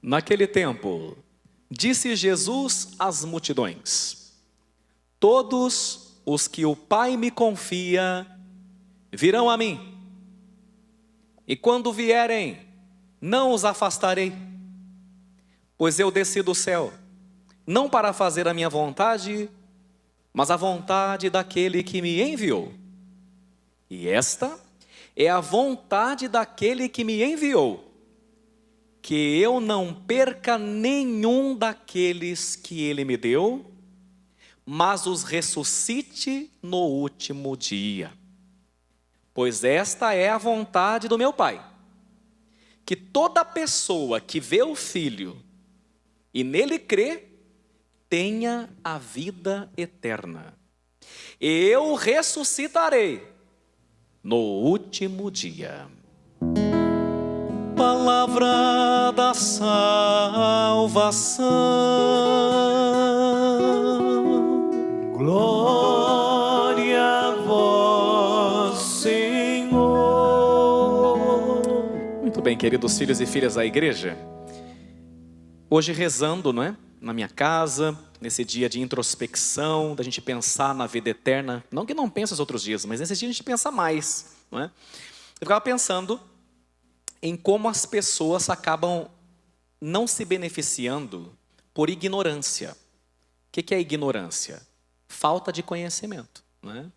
Naquele tempo, disse Jesus às multidões: todos os que o Pai me confia virão a mim, e quando vierem, não os afastarei, pois eu desci do céu, não para fazer a minha vontade, mas a vontade daquele que me enviou. E esta é a vontade daquele que me enviou, que eu não perca nenhum daqueles que ele me deu, mas os ressuscite no último dia. Pois esta é a vontade do meu Pai, que toda pessoa que vê o Filho e nele crê, tenha a vida eterna. E eu o ressuscitarei no último dia. Palavra da salvação. Glória a vós, Senhor. Muito bem, queridos filhos e filhas da igreja. Hoje rezando, não é? Na minha casa, nesse dia de introspecção, da gente pensar na vida eterna. Não que não pense os outros dias, mas nesse dia a gente pensa mais, não é? Eu ficava pensando em como as pessoas acabam não se beneficiando por ignorância. O que é ignorância? Falta de conhecimento, né?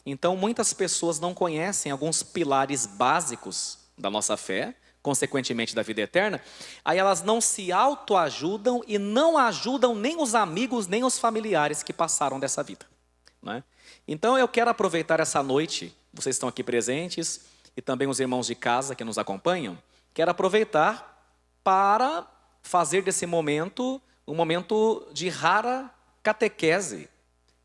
Então muitas pessoas não conhecem alguns pilares básicos da nossa fé, consequentemente da vida eterna. Aí elas não se autoajudam e não ajudam nem os amigos, nem os familiares que passaram dessa vida, né? Então eu quero aproveitar essa noite, vocês estão aqui presentes, e também os irmãos de casa que nos acompanham, quero aproveitar para fazer desse momento um momento de rara catequese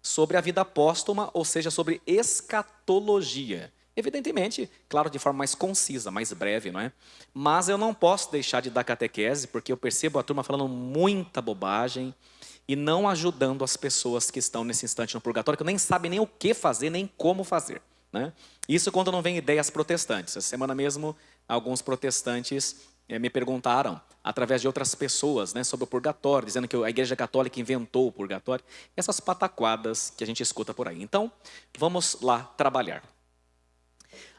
sobre a vida póstuma, ou seja, sobre escatologia. Evidentemente, claro, de forma mais concisa, mais breve, não é? Mas eu não posso deixar de dar catequese, porque eu percebo a turma falando muita bobagem e não ajudando as pessoas que estão nesse instante no purgatório, que nem sabem nem o que fazer, nem como fazer, né? Isso quando não vem ideias protestantes. Essa semana mesmo, alguns protestantes me perguntaram, através de outras pessoas, né, sobre o purgatório, dizendo que a Igreja Católica inventou o purgatório. Essas pataquadas que a gente escuta por aí. Então, vamos lá trabalhar.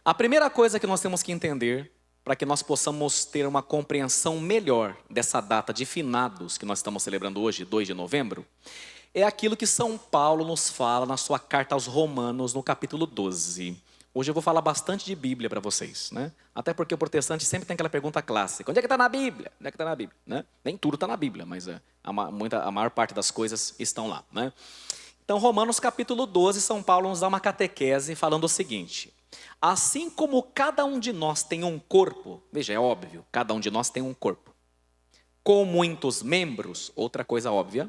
A primeira coisa que nós temos que entender, para que nós possamos ter uma compreensão melhor dessa data de finados que nós estamos celebrando hoje, 2 de novembro, é aquilo que São Paulo nos fala na sua carta aos Romanos, no capítulo 12. Hoje eu vou falar bastante de Bíblia para vocês, né? Até porque o protestante sempre tem aquela pergunta clássica: onde é que está na Bíblia? Onde é que está na Bíblia? Né? Nem tudo está na Bíblia, mas a maior parte das coisas estão lá, né? Então, Romanos capítulo 12, São Paulo nos dá uma catequese falando o seguinte: assim como cada um de nós tem um corpo, veja, é óbvio, cada um de nós tem um corpo, com muitos membros, outra coisa óbvia,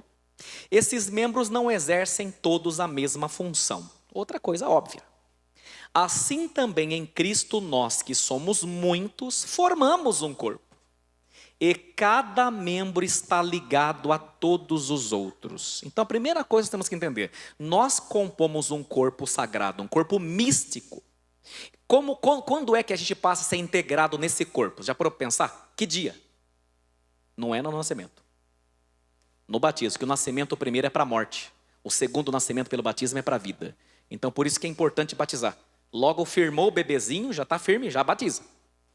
esses membros não exercem todos a mesma função, outra coisa óbvia. Assim também em Cristo nós, que somos muitos, formamos um corpo. E cada membro está ligado a todos os outros. Então a primeira coisa que temos que entender, nós compomos um corpo sagrado, um corpo místico. Quando é que a gente passa a ser integrado nesse corpo? Já parou para pensar? Que dia? Não é no nascimento. No batismo, que o nascimento primeiro é para a morte. O segundo nascimento pelo batismo é para a vida. Então por isso que é importante batizar. Logo firmou o bebezinho, já está firme, já batiza.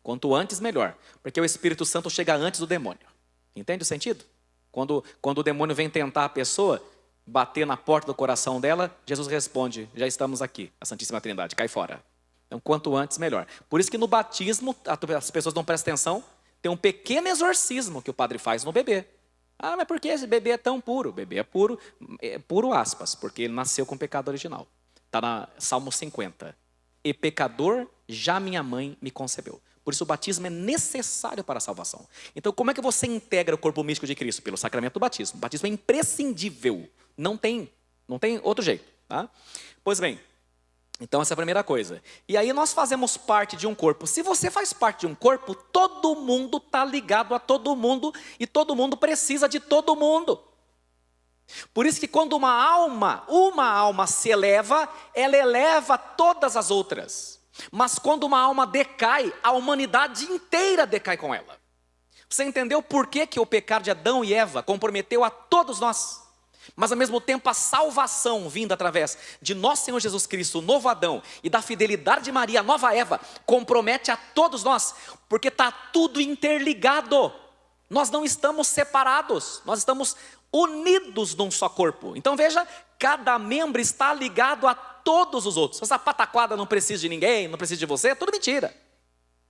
Quanto antes, melhor. Porque o Espírito Santo chega antes do demônio. Entende o sentido? Quando o demônio vem tentar a pessoa, bater na porta do coração dela, Jesus responde: já estamos aqui, a Santíssima Trindade, cai fora. Então, quanto antes, melhor. Por isso que no batismo, as pessoas não prestam atenção, tem um pequeno exorcismo que o padre faz no bebê. Ah, mas por que esse bebê é tão puro? O bebê é puro aspas, porque ele nasceu com o pecado original. Está na Salmo 50. E pecador, já minha mãe me concebeu. Por isso o batismo é necessário para a salvação. Então como é que você integra o corpo místico de Cristo? Pelo sacramento do batismo. O batismo é imprescindível. Não tem outro jeito, tá? Pois bem, então essa é a primeira coisa. E aí nós fazemos parte de um corpo. Se você faz parte de um corpo, todo mundo está ligado a todo mundo e todo mundo precisa de todo mundo. Por isso que quando uma alma se eleva, ela eleva todas as outras. Mas quando uma alma decai, a humanidade inteira decai com ela. Você entendeu por que o pecado de Adão e Eva comprometeu a todos nós? Mas ao mesmo tempo a salvação vinda através de nosso Senhor Jesus Cristo, o novo Adão, e da fidelidade de Maria, a nova Eva, compromete a todos nós, porque está tudo interligado. Nós não estamos separados, nós estamos unidos num só corpo. Então veja, cada membro está ligado a todos os outros. Essa pataquada não precisa de ninguém, não precisa de você, é tudo mentira.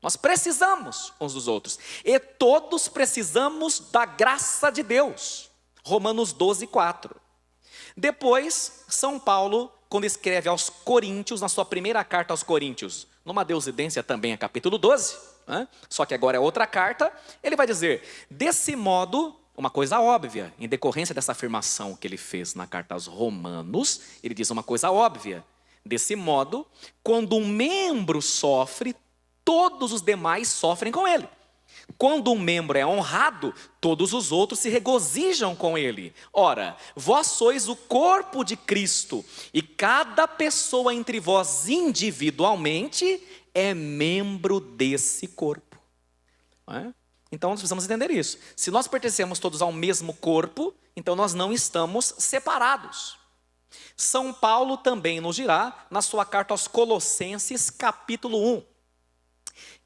Nós precisamos uns dos outros, e todos precisamos da graça de Deus. Romanos 12, 4. Depois, São Paulo, quando escreve aos Coríntios, na sua primeira carta aos Coríntios, numa Deusidência também é capítulo 12, né? Só que agora é outra carta, ele vai dizer, desse modo, uma coisa óbvia, em decorrência dessa afirmação que ele fez na carta aos Romanos, ele diz uma coisa óbvia, desse modo, quando um membro sofre, todos os demais sofrem com ele. Quando um membro é honrado, todos os outros se regozijam com ele. Ora, vós sois o corpo de Cristo, e cada pessoa entre vós individualmente é membro desse corpo. Não é? Então nós precisamos entender isso. Se nós pertencemos todos ao mesmo corpo, então nós não estamos separados. São Paulo também nos dirá, na sua carta aos Colossenses, capítulo 1.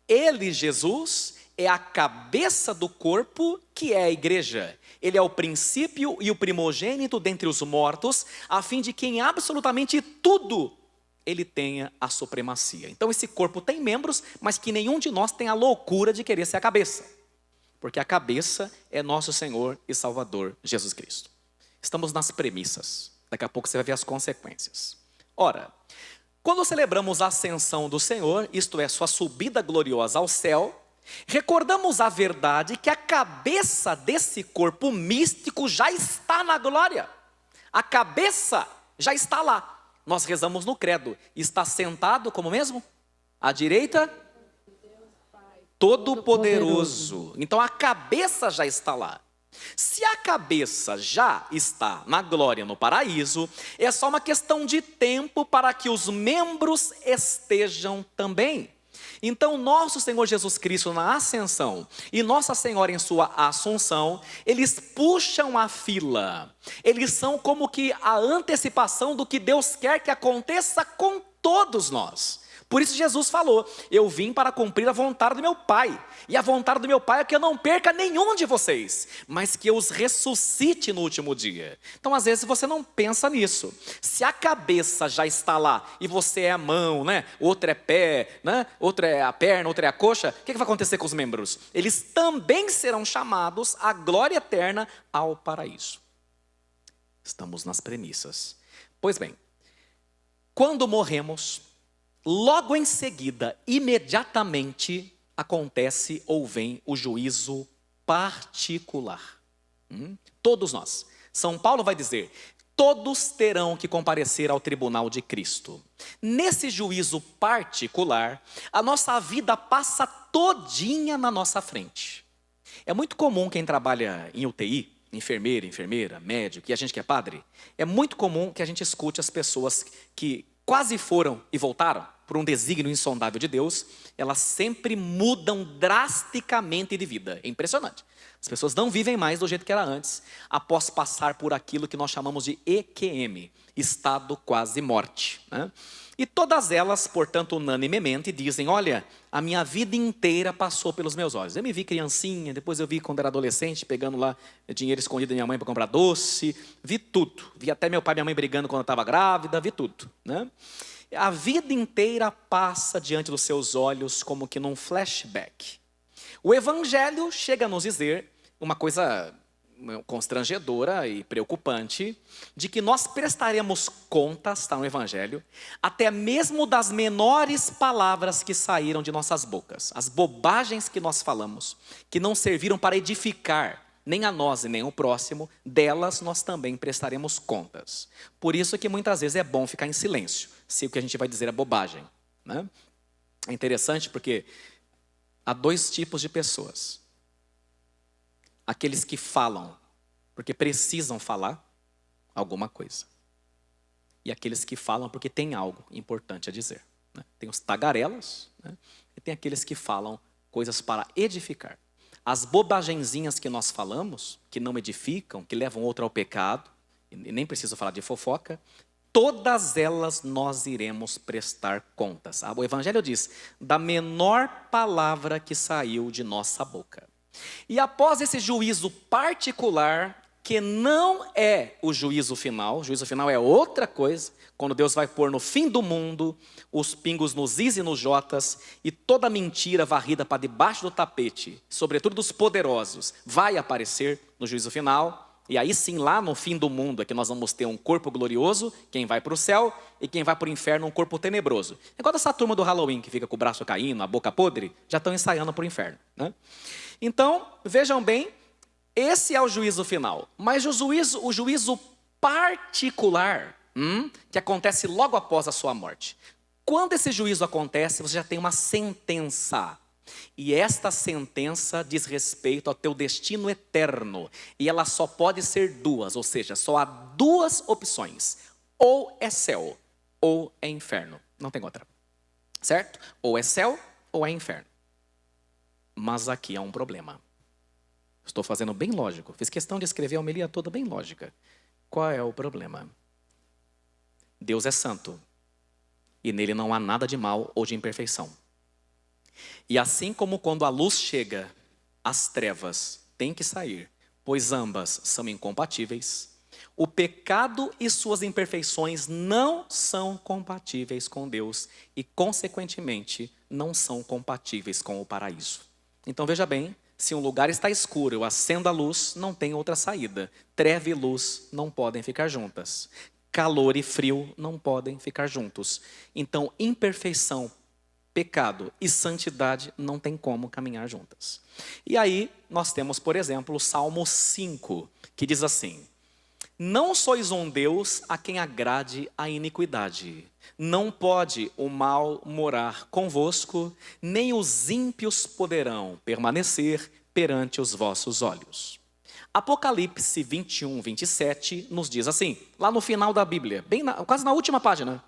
Ele, Jesus, é a cabeça do corpo, que é a igreja. Ele é o princípio e o primogênito dentre os mortos, a fim de que em absolutamente tudo ele tenha a supremacia. Então esse corpo tem membros, mas que nenhum de nós tem a loucura de querer ser a cabeça. Porque a cabeça é nosso Senhor e Salvador Jesus Cristo. Estamos nas premissas. Daqui a pouco você vai ver as consequências. Ora, quando celebramos a ascensão do Senhor, isto é, sua subida gloriosa ao céu, recordamos a verdade que a cabeça desse corpo místico já está na glória. A cabeça já está lá. Nós rezamos no credo. Está sentado como mesmo? À direita? Todo-Poderoso. Então a cabeça já está lá. Se a cabeça já está na glória no paraíso, é só uma questão de tempo para que os membros estejam também. Então nosso Senhor Jesus Cristo na ascensão e Nossa Senhora em sua assunção, eles puxam a fila. Eles são como que a antecipação do que Deus quer que aconteça com todos nós. Por isso Jesus falou, eu vim para cumprir a vontade do meu Pai. E a vontade do meu Pai é que eu não perca nenhum de vocês, mas que eu os ressuscite no último dia. Então às vezes você não pensa nisso. Se a cabeça já está lá e você é a mão, né? Outro é pé, né? Outro é a perna, outro é a coxa, o que vai acontecer com os membros? Eles também serão chamados à glória eterna ao paraíso. Estamos nas premissas. Pois bem, quando morremos, logo em seguida, imediatamente, acontece ou vem o juízo particular. Todos nós. São Paulo vai dizer, todos terão que comparecer ao tribunal de Cristo. Nesse juízo particular, a nossa vida passa todinha na nossa frente. É muito comum quem trabalha em UTI, enfermeira, médico, e a gente que é padre, é muito comum que a gente escute as pessoas que quase foram e voltaram por um desígnio insondável de Deus, elas sempre mudam drasticamente de vida. É impressionante. As pessoas não vivem mais do jeito que era antes, após passar por aquilo que nós chamamos de EQM, estado quase morte, né? E todas elas, portanto, unanimemente dizem, olha, a minha vida inteira passou pelos meus olhos. Eu me vi criancinha, depois eu vi quando era adolescente, pegando lá dinheiro escondido da minha mãe para comprar doce, vi tudo. Vi até meu pai e minha mãe brigando quando eu estava grávida, vi tudo, né? A vida inteira passa diante dos seus olhos como que num flashback. O Evangelho chega a nos dizer uma coisa constrangedora e preocupante, de que nós prestaremos contas, está no Evangelho, até mesmo das menores palavras que saíram de nossas bocas, as bobagens que nós falamos, que não serviram para edificar nem a nós e nem o próximo, delas nós também prestaremos contas. Por isso que muitas vezes é bom ficar em silêncio, se o que a gente vai dizer é bobagem, né? É interessante porque há dois tipos de pessoas. Aqueles que falam porque precisam falar alguma coisa. E aqueles que falam porque tem algo importante a dizer, né? Tem os tagarelas, né? E tem aqueles que falam coisas para edificar. as bobagenzinhas que nós falamos, que não edificam, que levam outro ao pecado, e nem preciso falar de fofoca, todas elas nós iremos prestar contas. O Evangelho diz, da menor palavra que saiu de nossa boca. E após esse juízo particular, que não é o juízo final é outra coisa, quando Deus vai pôr no fim do mundo os pingos nos is e nos jotas, e toda mentira varrida para debaixo do tapete, sobretudo dos poderosos, vai aparecer no juízo final. E aí sim, lá no fim do mundo, é que nós vamos ter um corpo glorioso, quem vai para o céu, e quem vai para o inferno, um corpo tenebroso. Igual essa turma do Halloween, que fica com o braço caindo, a boca podre, já estão ensaiando para o inferno, né? Então, vejam bem, esse é o juízo final. Mas o juízo particular, que acontece logo após a sua morte. Quando esse juízo acontece, você já tem uma sentença. E esta sentença diz respeito ao teu destino eterno. E ela só pode ser duas, ou seja, só há duas opções. Ou é céu, ou é inferno. Não tem outra. Certo? Ou é céu, ou é inferno. Mas aqui há um problema. Estou fazendo bem lógico. Fiz questão de escrever a homilia toda bem lógica. Qual é o problema? Deus é santo. E nele não há nada de mal ou de imperfeição. E assim como quando a luz chega, as trevas têm que sair, pois ambas são incompatíveis, o pecado e suas imperfeições não são compatíveis com Deus e, consequentemente, não são compatíveis com o paraíso. Então veja bem, se um lugar está escuro, eu acendo a luz, não tem outra saída. Treva e luz não podem ficar juntas. Calor e frio não podem ficar juntos. Então, imperfeição, pecado e santidade não tem como caminhar juntas. E aí, nós temos, por exemplo, o Salmo 5, que diz assim: não sois um Deus a quem agrade a iniquidade. Não pode o mal morar convosco, nem os ímpios poderão permanecer perante os vossos olhos. Apocalipse 21, 27 nos diz assim, lá no final da Bíblia, quase na última página: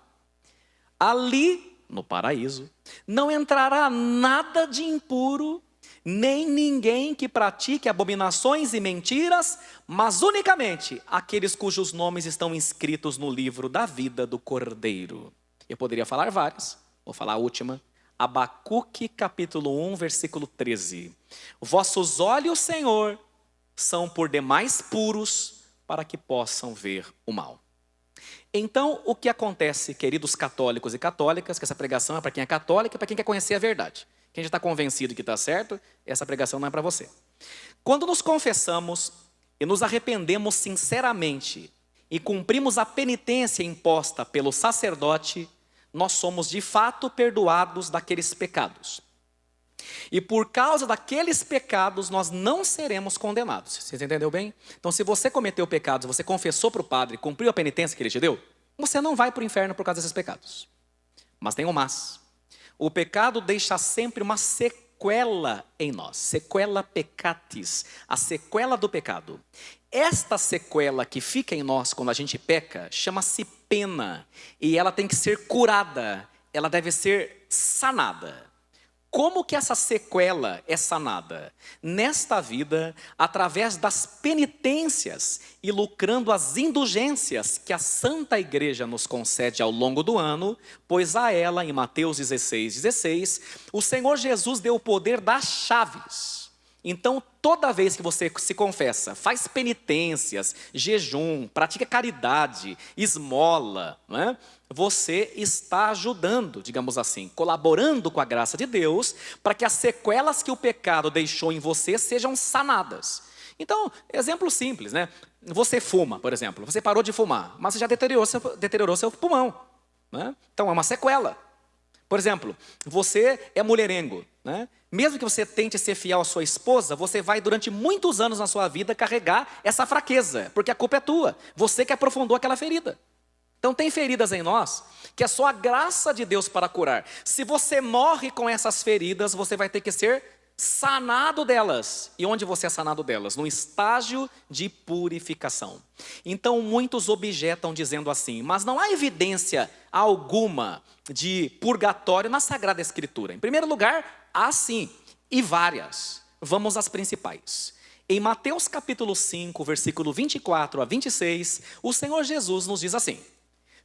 ali, no paraíso, não entrará nada de impuro, nem ninguém que pratique abominações e mentiras, mas unicamente aqueles cujos nomes estão inscritos no livro da vida do Cordeiro. Eu poderia falar várias, vou falar a última. Abacuque capítulo 1, versículo 13. Vossos olhos, Senhor, são por demais puros para que possam ver o mal. Então, o que acontece, queridos católicos e católicas, que essa pregação é para quem é católico e para quem quer conhecer a verdade. Quem já está convencido que está certo, essa pregação não é para você. Quando nos confessamos e nos arrependemos sinceramente e cumprimos a penitência imposta pelo sacerdote, nós somos de fato perdoados daqueles pecados. E por causa daqueles pecados, nós não seremos condenados. Você entendeu bem? Então, se você cometeu pecados, você confessou para o padre, cumpriu a penitência que ele te deu, você não vai para o inferno por causa desses pecados. Mas tem um mas. O pecado deixa sempre uma sequela em nós. Sequela peccatis. A sequela do pecado. Esta sequela que fica em nós quando a gente peca, chama-se pena. E ela tem que ser curada. Ela deve ser sanada. Como que essa sequela é sanada? Nesta vida, através das penitências e lucrando as indulgências que a Santa Igreja nos concede ao longo do ano, pois a ela, em Mateus 16, o Senhor Jesus deu o poder das chaves. Então, toda vez que você se confessa, faz penitências, jejum, pratica caridade, esmola, não é? Você está ajudando, digamos assim, colaborando com a graça de Deus, para que as sequelas que o pecado deixou em você sejam sanadas. Então, exemplo simples, né? Você fuma, por exemplo, você parou de fumar, mas você já deteriorou seu pulmão, né? Então, é uma sequela. Por exemplo, você é mulherengo, né? Mesmo que você tente ser fiel à sua esposa, você vai durante muitos anos na sua vida carregar essa fraqueza, porque a culpa é tua, você que aprofundou aquela ferida. Então tem feridas em nós, que é só a graça de Deus para curar. Se você morre com essas feridas, você vai ter que ser sanado delas. E onde você é sanado delas? No estágio de purificação. Então muitos objetam dizendo assim, mas não há evidência alguma de purgatório na Sagrada Escritura. Em primeiro lugar, há sim, e várias. vamos às principais. Em Mateus capítulo 5, versículo 24 a 26, o Senhor Jesus nos diz assim: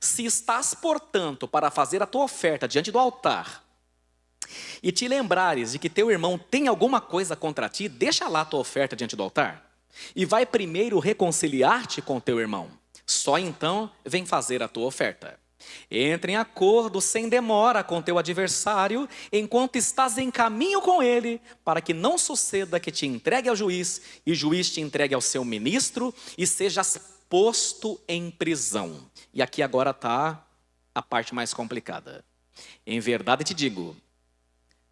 se estás, portanto, para fazer a tua oferta diante do altar, e te lembrares de que teu irmão tem alguma coisa contra ti, deixa lá a tua oferta diante do altar, e vai primeiro reconciliar-te com teu irmão. Só então vem fazer a tua oferta. Entra em acordo sem demora com teu adversário, enquanto estás em caminho com ele, para que não suceda que te entregue ao juiz, e o juiz te entregue ao seu ministro, e sejas posto em prisão. E aqui agora está a parte mais complicada. Em verdade te digo,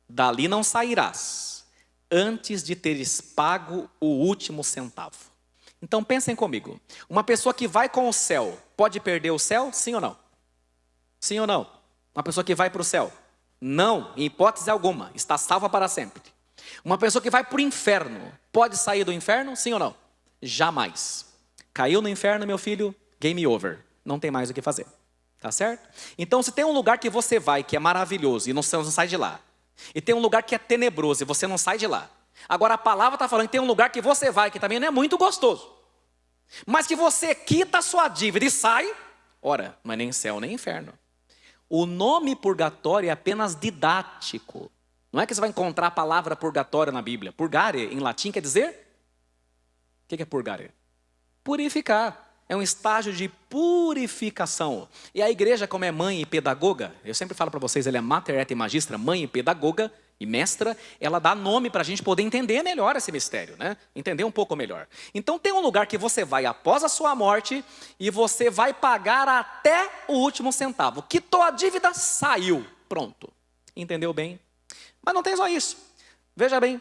dali não sairás, antes de teres pago o último centavo. Então pensem comigo, uma pessoa que vai com o céu, pode perder o céu? Sim ou não? Sim ou não? Uma pessoa que vai para o céu? Não, em hipótese alguma, está salva para sempre. Uma pessoa que vai para o inferno, pode sair do inferno? Sim ou não? Jamais. Caiu no inferno, meu filho, game over. Não tem mais o que fazer. Tá certo? Então, se tem um lugar que você vai que é maravilhoso e não sai de lá, e tem um lugar que é tenebroso e você não sai de lá. Agora a palavra está falando que tem um lugar que você vai que também não é muito gostoso, mas que você quita a sua dívida e sai, ora, não é nem céu nem inferno. O nome purgatório é apenas didático. Não é que você vai encontrar a palavra purgatório na Bíblia. Purgare, em latim, quer dizer? O que é purgare? Purificar. É um estágio de purificação. E a igreja, como é mãe e pedagoga, eu sempre falo para vocês, ela é mater et magistra, mãe e pedagoga e mestra, ela dá nome para a gente poder entender melhor esse mistério, né? Entender um pouco melhor. Então tem um lugar que você vai após a sua morte e você vai pagar até o último centavo. Quitou a dívida, saiu. Pronto. Entendeu bem? Mas não tem só isso. Veja bem,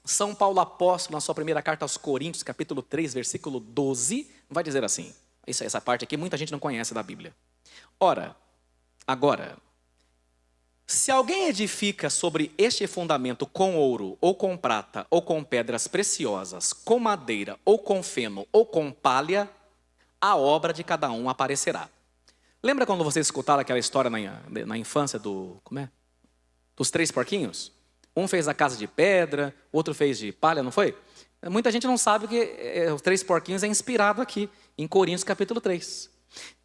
São Paulo apóstolo, na sua primeira carta aos Coríntios, capítulo 3, versículo 12, vai dizer assim, essa parte aqui muita gente não conhece da Bíblia. Ora, agora, se alguém edifica sobre este fundamento com ouro, ou com prata, ou com pedras preciosas, com madeira, ou com feno, ou com palha, a obra de cada um aparecerá. Lembra quando vocês escutaram aquela história na infância dos 3 porquinhos? Um fez a casa de pedra, outro fez de palha, não foi? Muita gente não sabe que os 3 porquinhos é inspirado aqui, em Coríntios capítulo 3.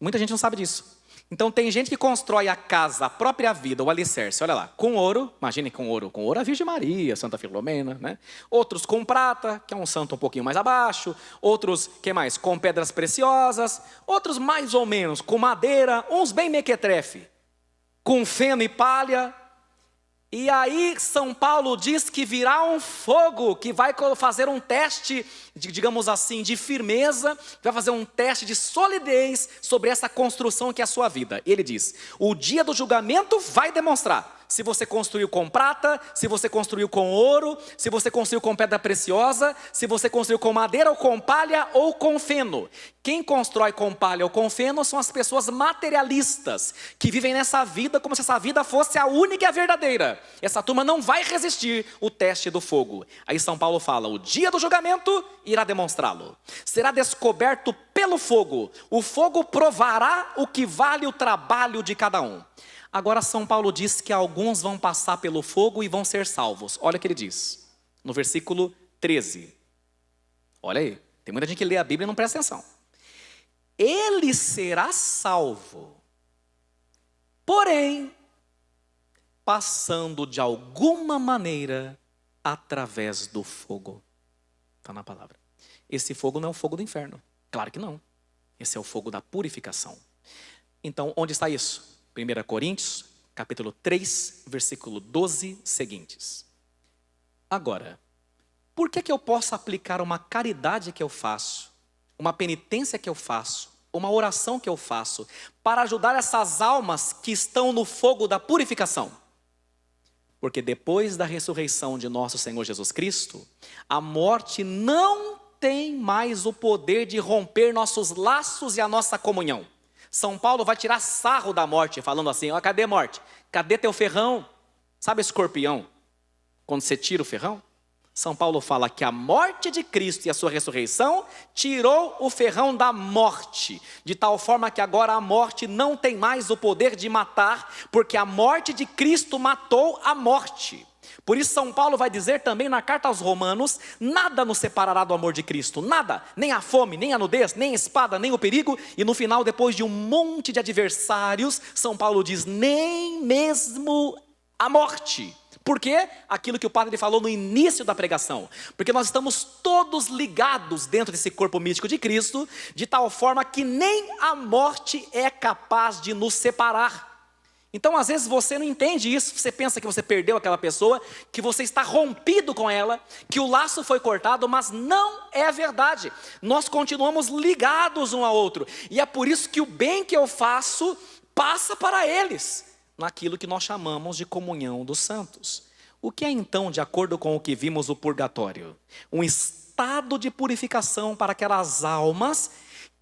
Muita gente não sabe disso. Então tem gente que constrói a casa, a própria vida, o alicerce, olha lá, com ouro, imagine com ouro a Virgem Maria, Santa Filomena, né? Outros com prata, que é um santo um pouquinho mais abaixo, outros, que mais? Com pedras preciosas, outros mais ou menos com madeira, uns bem mequetrefe, com feno e palha. E aí São Paulo diz que virá um fogo que vai fazer um teste, digamos assim, de firmeza, vai fazer um teste de solidez sobre essa construção que é a sua vida. Ele diz, o dia do julgamento vai demonstrar se você construiu com prata, se você construiu com ouro, se você construiu com pedra preciosa, se você construiu com madeira ou com palha ou com feno. Quem constrói com palha ou com feno são as pessoas materialistas, que vivem nessa vida como se essa vida fosse a única e a verdadeira. Essa turma não vai resistir o teste do fogo. Aí São Paulo fala, o dia do julgamento irá demonstrá-lo. Será descoberto pelo fogo. O fogo provará o que vale o trabalho de cada um. Agora São Paulo diz que alguns vão passar pelo fogo e vão ser salvos. Olha o que ele diz, no versículo 13. Olha aí, tem muita gente que lê a Bíblia e não presta atenção. Ele será salvo, porém, passando de alguma maneira através do fogo. Está na palavra. Esse fogo não é o fogo do inferno. Claro que não. Esse é o fogo da purificação. Então, onde está isso? 1 Coríntios, capítulo 3, versículo 12, seguintes. Agora, por que eu posso aplicar uma caridade que eu faço, uma penitência que eu faço, uma oração que eu faço, para ajudar essas almas que estão no fogo da purificação? Porque depois da ressurreição de nosso Senhor Jesus Cristo, a morte não tem mais o poder de romper nossos laços e a nossa comunhão. São Paulo vai tirar sarro da morte, falando assim, ó, cadê morte? Cadê teu ferrão? Sabe escorpião? Quando você tira o ferrão? São Paulo fala que a morte de Cristo e a sua ressurreição tirou o ferrão da morte, de tal forma que agora a morte não tem mais o poder de matar, porque a morte de Cristo matou a morte. Por isso São Paulo vai dizer também na carta aos Romanos: nada nos separará do amor de Cristo, nada, nem a fome, nem a nudez, nem a espada, nem o perigo. E no final, depois de um monte de adversários, São Paulo diz: nem mesmo a morte. Por quê? Aquilo que o padre falou no início da pregação. Porque nós estamos todos ligados dentro desse corpo místico de Cristo, de tal forma que nem a morte é capaz de nos separar. Então, às vezes você não entende isso, você pensa que você perdeu aquela pessoa, que você está rompido com ela, que o laço foi cortado, mas não é verdade. Nós continuamos ligados um ao outro. E é por isso que o bem que eu faço passa para eles, naquilo que nós chamamos de comunhão dos santos. O que é então, de acordo com o que vimos, o purgatório? Um estado de purificação para aquelas almas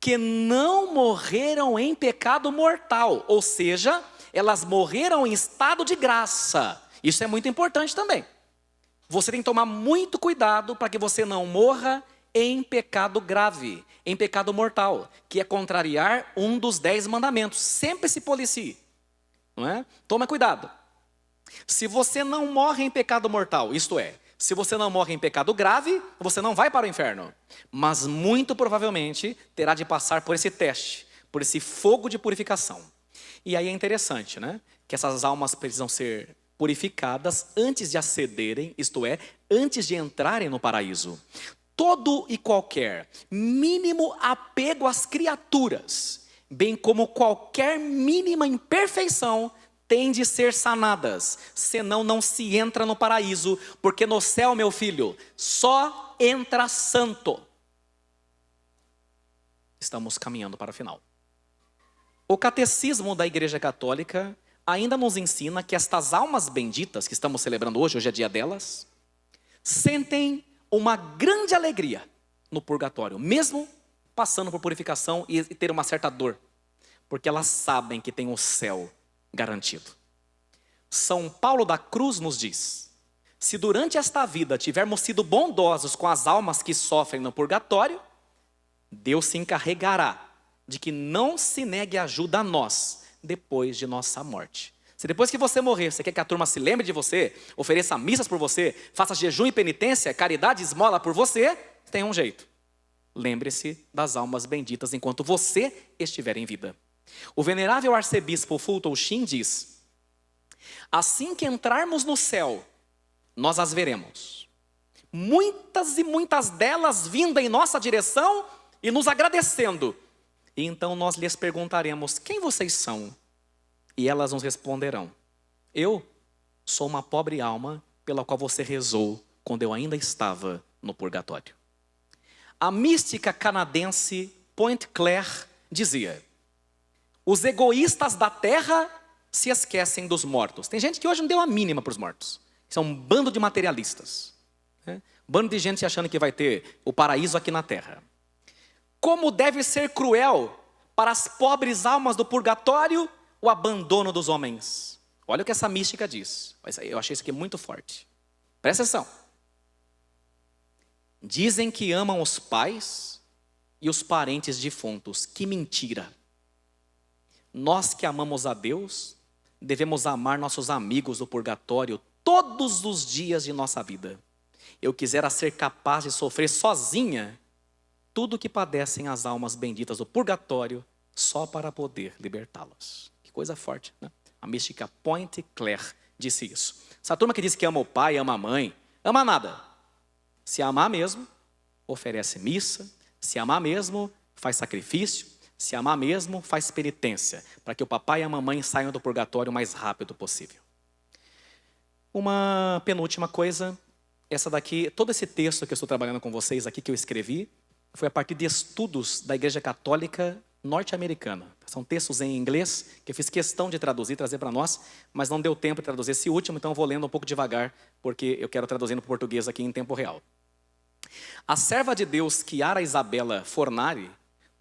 que não morreram em pecado mortal, ou seja, elas morreram em estado de graça. Isso é muito importante também. Você tem que tomar muito cuidado para que você não morra em pecado grave, em pecado mortal, que é contrariar um dos 10 mandamentos. Sempre se policie, não é? Toma cuidado. Se você não morre em pecado mortal, isto é, se você não morre em pecado grave, você não vai para o inferno. Mas muito provavelmente terá de passar por esse teste, por esse fogo de purificação. E aí é interessante, né? Que essas almas precisam ser purificadas antes de acederem, isto é, antes de entrarem no paraíso. Todo e qualquer mínimo apego às criaturas, bem como qualquer mínima imperfeição, tem de ser sanadas, senão não se entra no paraíso, porque no céu, meu filho, só entra santo. Estamos caminhando para o final. O catecismo da Igreja Católica ainda nos ensina que estas almas benditas que estamos celebrando hoje é dia delas, sentem uma grande alegria no purgatório, mesmo passando por purificação e ter uma certa dor, porque elas sabem que tem o céu garantido. São Paulo da Cruz nos diz: se durante esta vida tivermos sido bondosos com as almas que sofrem no purgatório, Deus se encarregará de que não se negue ajuda a nós depois de nossa morte. Se depois que você morrer, você quer que a turma se lembre de você, ofereça missas por você, faça jejum e penitência, caridade e esmola por você, tem um jeito. Lembre-se das almas benditas enquanto você estiver em vida. O venerável arcebispo Fulton Sheen diz: assim que entrarmos no céu, nós as veremos. Muitas e muitas delas vindo em nossa direção e nos agradecendo. E então nós lhes perguntaremos: quem vocês são? E elas nos responderão: eu sou uma pobre alma pela qual você rezou quando eu ainda estava no purgatório. A mística canadense Point Claire dizia: os egoístas da terra se esquecem dos mortos. Tem gente que hoje não deu a mínima para os mortos. Isso é um bando de materialistas, né? Bando de gente achando que vai ter o paraíso aqui na terra. Como deve ser cruel para as pobres almas do purgatório o abandono dos homens. Olha o que essa mística diz. Eu achei isso aqui muito forte. Presta atenção. Dizem que amam os pais e os parentes defuntos. Que mentira. Nós que amamos a Deus, devemos amar nossos amigos do purgatório todos os dias de nossa vida. Eu quisera ser capaz de sofrer sozinha tudo o que padecem as almas benditas do purgatório, só para poder libertá-las. Que coisa forte, né? A mística Point Claire disse isso. Essa turma que diz que ama o pai, ama a mãe, ama nada. Se amar mesmo, oferece missa. Se amar mesmo, faz sacrifício. Se amar mesmo, faz penitência, para que o papai e a mamãe saiam do purgatório o mais rápido possível. Uma penúltima coisa, essa daqui, todo esse texto que eu estou trabalhando com vocês aqui, que eu escrevi, foi a partir de estudos da Igreja Católica norte-americana. São textos em inglês que eu fiz questão de traduzir, trazer para nós, mas não deu tempo de traduzir esse último, então eu vou lendo um pouco devagar, porque eu quero traduzir no português aqui em tempo real. A serva de Deus, Chiara Isabella Fornari,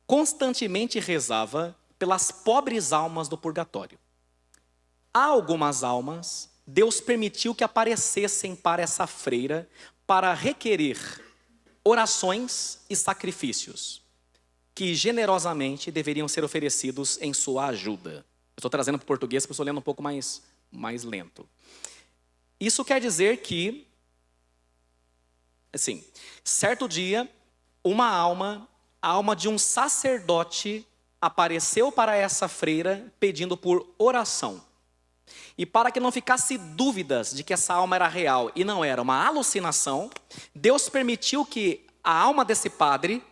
constantemente rezava pelas pobres almas do purgatório. Há algumas almas, Deus permitiu que aparecessem para essa freira, para requerer orações e sacrifícios que generosamente deveriam ser oferecidos em sua ajuda. Estou trazendo para o português porque eu estou lendo um pouco mais lento. Isso quer dizer que, assim, certo dia, a alma de um sacerdote apareceu para essa freira pedindo por oração. E para que não ficasse dúvidas de que essa alma era real e não era uma alucinação, Deus permitiu que a alma desse padre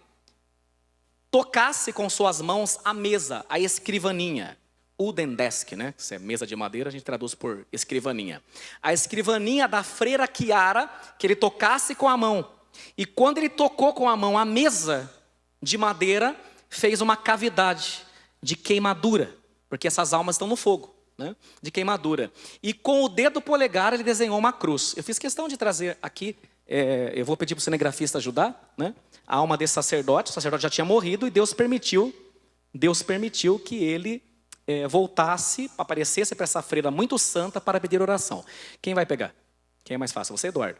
tocasse com suas mãos a mesa, a escrivaninha. Wooden desk, né? Se é mesa de madeira, a gente traduz por escrivaninha. A escrivaninha da freira Chiara, que ele tocasse com a mão. E quando ele tocou com a mão a mesa de madeira, fez uma cavidade de queimadura, porque essas almas estão no fogo, né? De queimadura. E com o dedo polegar ele desenhou uma cruz. Eu fiz questão de trazer aqui, eu vou pedir para o cinegrafista ajudar, né? A alma desse sacerdote, o sacerdote já tinha morrido e Deus permitiu que ele voltasse, aparecesse para essa freira muito santa para pedir oração. Quem vai pegar? Quem é mais fácil? Você, Eduardo.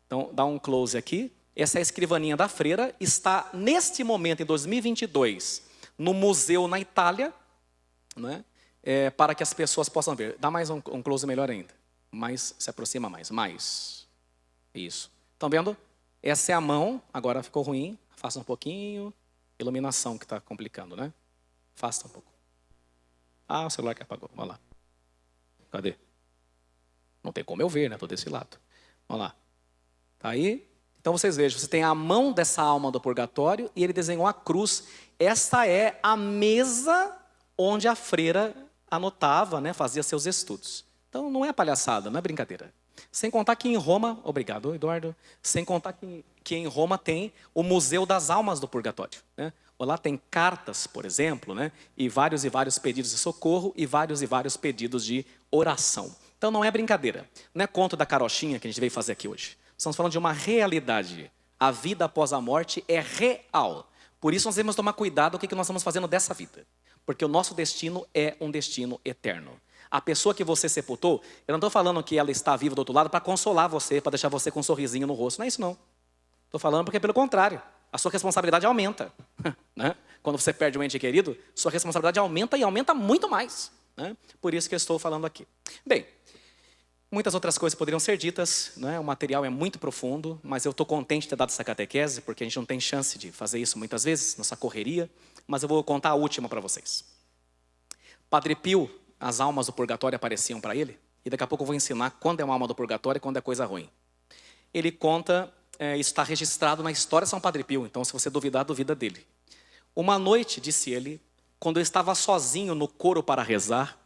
Então, dá um close aqui. Essa escrivaninha da freira está, neste momento, em 2022, no museu na Itália, né? Para que as pessoas possam ver. Dá mais um close melhor ainda. Mais, se aproxima mais. Isso. Estão vendo? Essa é a mão. Agora ficou ruim. Afasta um pouquinho. Iluminação que está complicando, né? Afasta um pouco. Ah, o celular que apagou. Vamos lá. Cadê? Não tem como eu ver, né? Estou desse lado. Vamos lá. Tá aí? Então vocês vejam, você tem a mão dessa alma do purgatório e ele desenhou a cruz. Esta é a mesa onde a freira anotava, né? Fazia seus estudos. Então não é palhaçada, não é brincadeira. Sem contar que em Roma, obrigado, Eduardo, sem contar que em Roma tem o Museu das Almas do Purgatório, né? Lá tem cartas, por exemplo, né? E vários pedidos de socorro e vários pedidos de oração. Então não é brincadeira, não é conto da carochinha que a gente veio fazer aqui hoje. Estamos falando de uma realidade. A vida após a morte é real. Por isso nós devemos tomar cuidado com o que nós estamos fazendo dessa vida. Porque o nosso destino é um destino eterno. A pessoa que você sepultou, eu não estou falando que ela está viva do outro lado para consolar você, para deixar você com um sorrisinho no rosto. Não é isso não. Estou falando porque pelo contrário. A sua responsabilidade aumenta. Né? Quando você perde um ente querido, sua responsabilidade aumenta e aumenta muito mais. Né? Por isso que eu estou falando aqui. Bem, muitas outras coisas poderiam ser ditas, né? O material é muito profundo, mas eu estou contente de ter dado essa catequese, porque a gente não tem chance de fazer isso muitas vezes, nossa correria, mas eu vou contar a última para vocês. Padre Pio, as almas do purgatório apareciam para ele, e daqui a pouco eu vou ensinar quando é uma alma do purgatório e quando é coisa ruim. Ele conta, isso está registrado na história de São Padre Pio, então se você duvidar, duvida dele. Uma noite, disse ele, quando eu estava sozinho no coro para rezar,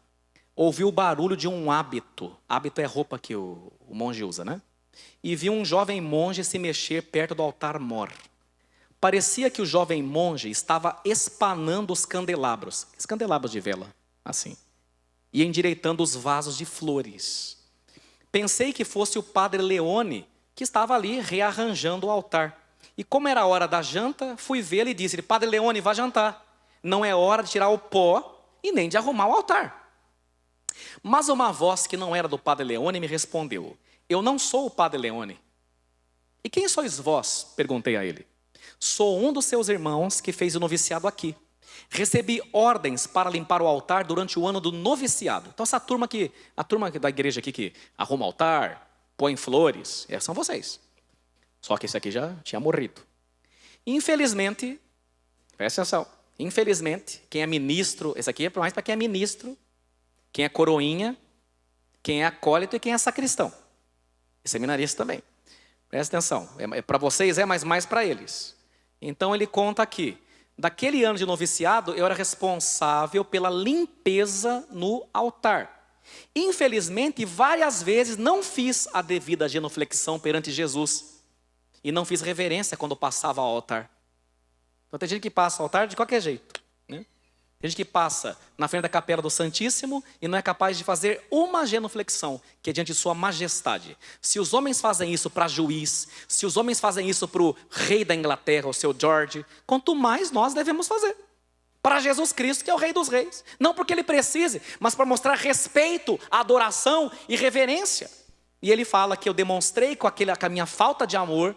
ouvi o barulho de um hábito. Hábito é roupa que o monge usa, né? E vi um jovem monge se mexer perto do altar-mor. Parecia que o jovem monge estava espanando os candelabros de vela, assim, e endireitando os vasos de flores. Pensei que fosse o padre Leone, que estava ali rearranjando o altar. E como era a hora da janta, fui vê-lo e disse: Padre Leone, vá jantar. Não é hora de tirar o pó e nem de arrumar o altar. Mas uma voz que não era do Padre Leone me respondeu: eu não sou o Padre Leone. E quem sois vós? Perguntei a ele. Sou um dos seus irmãos que fez o noviciado aqui. Recebi ordens para limpar o altar durante o ano do noviciado. Então essa turma da igreja aqui que arruma o altar, põe flores, são vocês. Só que esse aqui já tinha morrido. Infelizmente, presta atenção, infelizmente, quem é ministro, esse aqui é mais para quem é ministro, quem é coroinha, quem é acólito e quem é sacristão. E seminarista também. Presta atenção, para vocês mas mais para eles. Então ele conta aqui, daquele ano de noviciado, eu era responsável pela limpeza no altar. Infelizmente, várias vezes não fiz a devida genuflexão perante Jesus. E não fiz reverência quando passava ao altar. Então tem gente que passa ao altar de qualquer jeito, né? Tem gente que passa na frente da capela do Santíssimo e não é capaz de fazer uma genuflexão, que é diante de sua majestade. Se os homens fazem isso para juiz, se os homens fazem isso para o rei da Inglaterra, o seu George, quanto mais nós devemos fazer. Para Jesus Cristo, que é o rei dos reis. Não porque ele precise, mas para mostrar respeito, adoração e reverência. E ele fala que eu demonstrei com a minha falta de amor,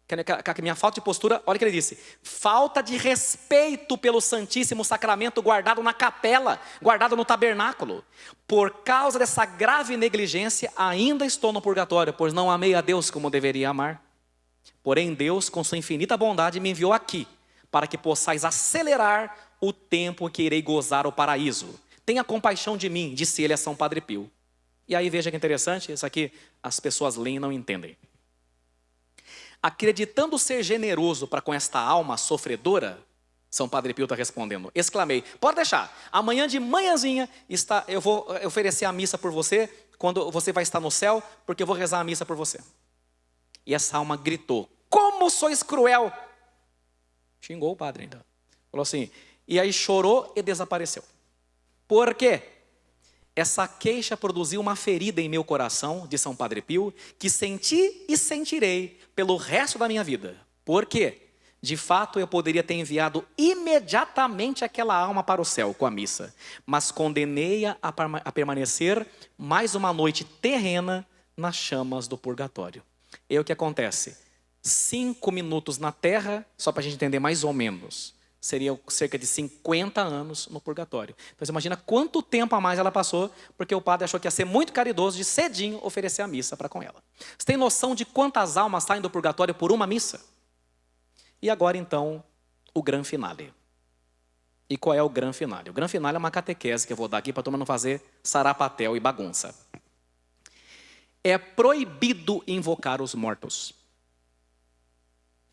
com a minha falta de postura, olha o que ele disse: falta de respeito pelo Santíssimo Sacramento guardado na capela, guardado no tabernáculo. Por causa dessa grave negligência, ainda estou no purgatório, pois não amei a Deus como deveria amar. Porém, Deus, com sua infinita bondade, me enviou aqui, para que possais acelerar o tempo que irei gozar o paraíso. Tenha compaixão de mim, disse ele a São Padre Pio. E aí veja que interessante, isso aqui as pessoas leem e não entendem. Acreditando ser generoso para com esta alma sofredora, São Padre Pio está respondendo, exclamei: pode deixar, amanhã de manhãzinha eu vou oferecer a missa por você, quando você vai estar no céu, porque eu vou rezar a missa por você. E essa alma gritou: como sois cruel! Xingou o padre então. Falou assim, e aí chorou e desapareceu. Por quê? Essa queixa produziu uma ferida em meu coração, de São Padre Pio, que senti e sentirei pelo resto da minha vida. Por quê? De fato, eu poderia ter enviado imediatamente aquela alma para o céu com a missa, mas condenei-a a permanecer mais uma noite terrena nas chamas do purgatório. E o que acontece? 5 minutos na terra, só para a gente entender mais ou menos, seria cerca de 50 anos no purgatório. Então você imagina quanto tempo a mais ela passou, porque o padre achou que ia ser muito caridoso de cedinho oferecer a missa para com ela. Você tem noção de quantas almas saem do purgatório por uma missa? E agora então, o gran finale. E qual é o gran finale? O gran finale é uma catequese que eu vou dar aqui para a turma não fazer sarapatel e bagunça. É proibido invocar os mortos.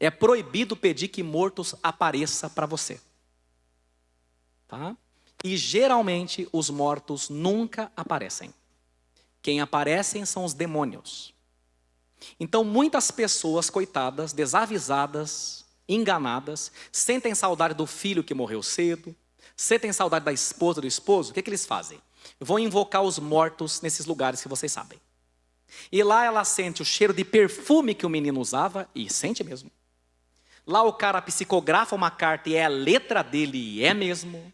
É proibido pedir que mortos apareçam para você. Tá? E geralmente os mortos nunca aparecem. Quem aparecem são os demônios. Então muitas pessoas, coitadas, desavisadas, enganadas, sentem saudade do filho que morreu cedo, sentem saudade da esposa, do esposo. O que eles fazem? Vão invocar os mortos nesses lugares que vocês sabem. E lá ela sente o cheiro de perfume que o menino usava, e sente mesmo. Lá o cara psicografa uma carta e é a letra dele, e é mesmo.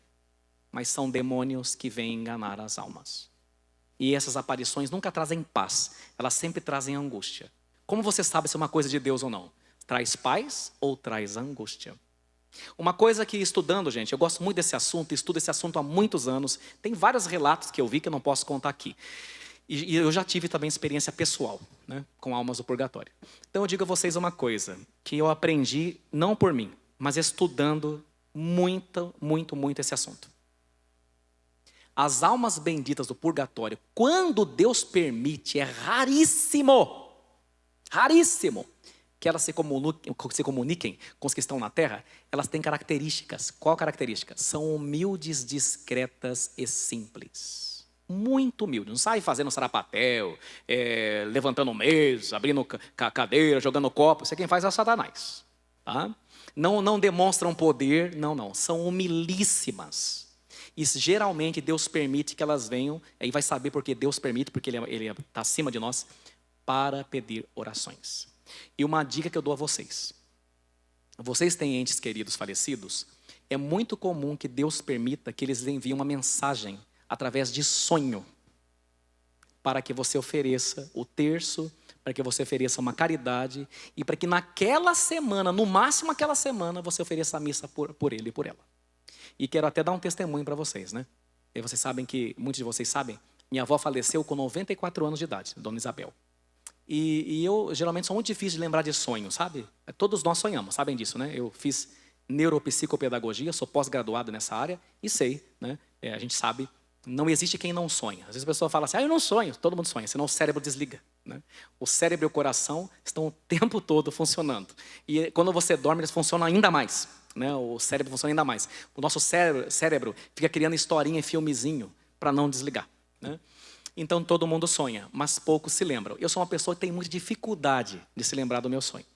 Mas são demônios que vêm enganar as almas. E essas aparições nunca trazem paz, elas sempre trazem angústia. Como você sabe se é uma coisa de Deus ou não? Traz paz ou traz angústia? Uma coisa que estudando, gente, eu gosto muito desse assunto, estudo esse assunto há muitos anos. Tem vários relatos que eu vi que eu não posso contar aqui. E eu já tive também experiência pessoal, né, com almas do purgatório. Então eu digo a vocês uma coisa, que eu aprendi, não por mim, mas estudando muito esse assunto. As almas benditas do purgatório, quando Deus permite, é raríssimo, que elas se comuniquem com os que estão na terra. Elas têm características. Qual característica? São humildes, discretas e simples. Muito humilde, não sai fazendo sarapatel, levantando mesa, abrindo cadeira, jogando copo. Isso quem faz é o Satanás, tá? Não demonstram poder, não, são humilíssimas. E geralmente Deus permite que elas venham, aí vai saber porque Deus permite, porque Ele está acima de nós, para pedir orações. E uma dica que eu dou a vocês: vocês têm entes queridos falecidos, é muito comum que Deus permita que eles enviem uma mensagem através de sonho, para que você ofereça o terço, para que você ofereça uma caridade, e para que naquela semana, no máximo aquela semana, você ofereça a missa por ele e por ela. E quero até dar um testemunho para vocês, né? E vocês sabem que, muitos de vocês sabem, minha avó faleceu com 94 anos de idade, Dona Isabel. E eu, geralmente, sou muito difícil de lembrar de sonho, sabe? Todos nós sonhamos, sabem disso, né? Eu fiz neuropsicopedagogia, sou pós-graduado nessa área, e sei, né? A gente sabe. Não existe quem não sonha. Às vezes a pessoa fala assim, eu não sonho. Todo mundo sonha, senão o cérebro desliga, né? O cérebro e o coração estão o tempo todo funcionando. E quando você dorme, eles funcionam ainda mais, né? O cérebro funciona ainda mais. O nosso cérebro fica criando historinha e filmezinho para não desligar, né? Então todo mundo sonha, mas poucos se lembram. Eu sou uma pessoa que tem muita dificuldade de se lembrar do meu sonho.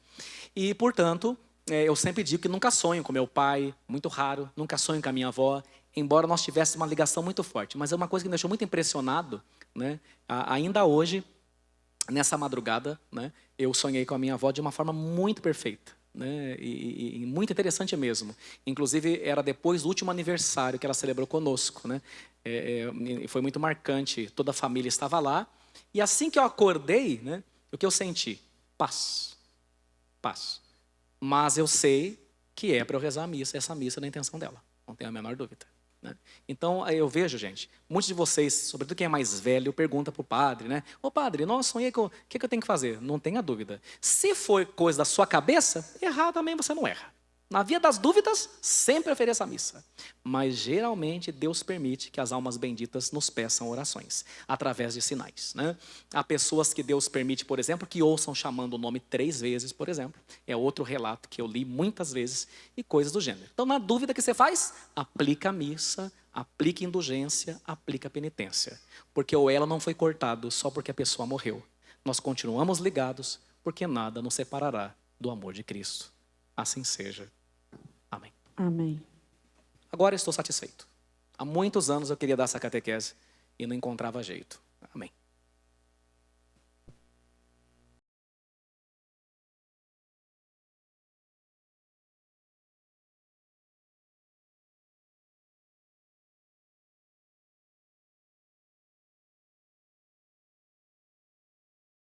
E, portanto, eu sempre digo que nunca sonho com meu pai, muito raro, nunca sonho com a minha avó, embora nós tivéssemos uma ligação muito forte. Mas é uma coisa que me deixou muito impressionado, né? Ainda hoje, nessa madrugada, né, eu sonhei com a minha avó de uma forma muito perfeita, né? E muito interessante mesmo. Inclusive, era depois do último aniversário que ela celebrou conosco, né? Foi muito marcante, toda a família estava lá, E assim que eu acordei, né, o que eu senti? Paz. Paz. Mas eu sei que é para eu rezar a missa, essa missa é na intenção dela. Não tenho a menor dúvida. Né? Então, eu vejo, gente, muitos de vocês, sobretudo quem é mais velho, pergunta para o padre, né? Ô padre, nossa, sonhei, o que eu tenho que fazer? Não tenha dúvida. Se for coisa da sua cabeça, errar também você não erra. Na via das dúvidas, sempre ofereça a missa. Mas, geralmente, Deus permite que as almas benditas nos peçam orações, através de sinais. Né? Há pessoas que Deus permite, por exemplo, que ouçam chamando o nome 3 vezes, por exemplo. É outro relato que eu li muitas vezes, e coisas do gênero. Então, na dúvida que você faz, aplica a missa, aplica indulgência, aplica penitência. Porque o elo não foi cortado só porque a pessoa morreu. Nós continuamos ligados, porque nada nos separará do amor de Cristo. Assim seja. Amém. Amém. Agora estou satisfeito. Há muitos anos eu queria dar essa catequese e não encontrava jeito. Amém.